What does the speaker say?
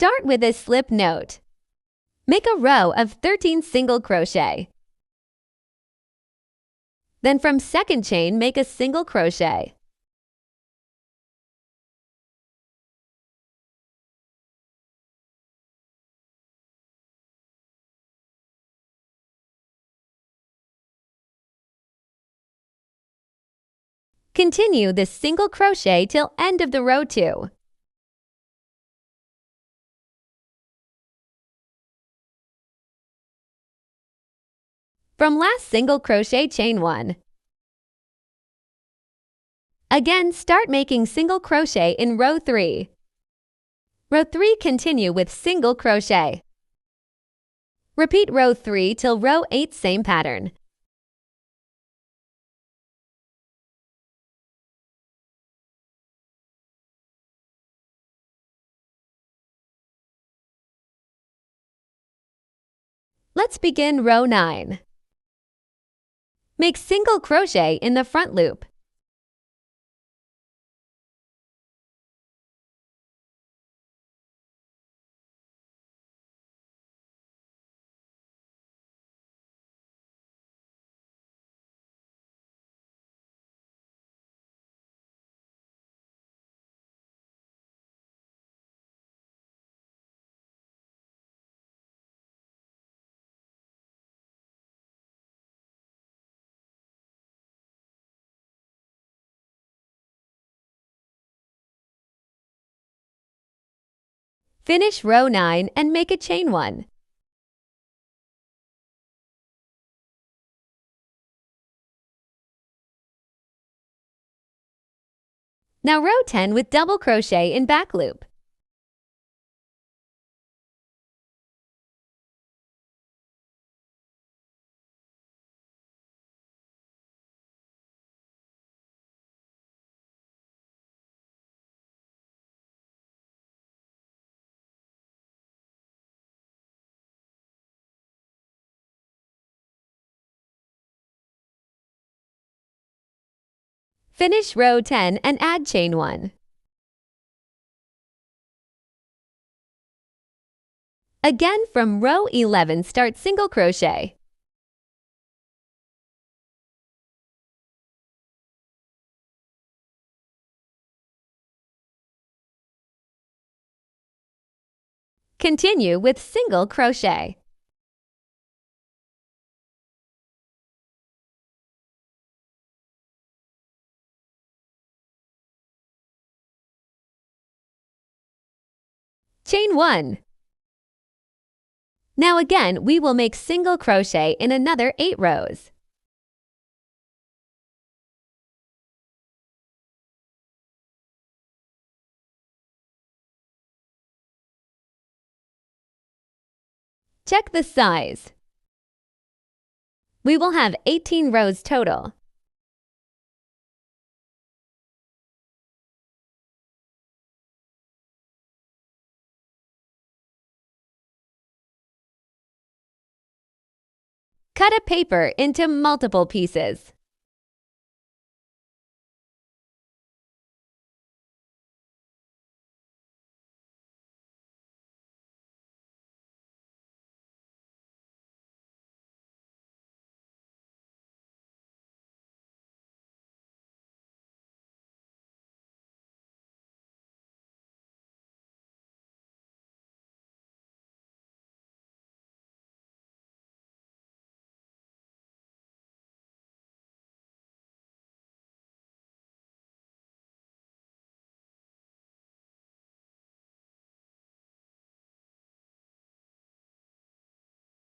Start with a slip note. Make a row of 13 single crochet. Then from second chain, make a single crochet. Continue this single crochet till end of the row 2. From last single crochet, chain 1. Again, start making single crochet in row 3. Row 3, continue with single crochet. Repeat row 3 till row 8, same pattern. Let's begin row 9. Make single crochet in the front loop. Finish row 9 and make a chain 1. Now row 10 with double crochet in back loop. Finish row 10 and add chain 1. Again, from row 11, start single crochet. Continue with single crochet. Chain 1. Now again, we will make single crochet in another 8 rows. Check the size. We will have 18 rows total. Cut a paper into multiple pieces.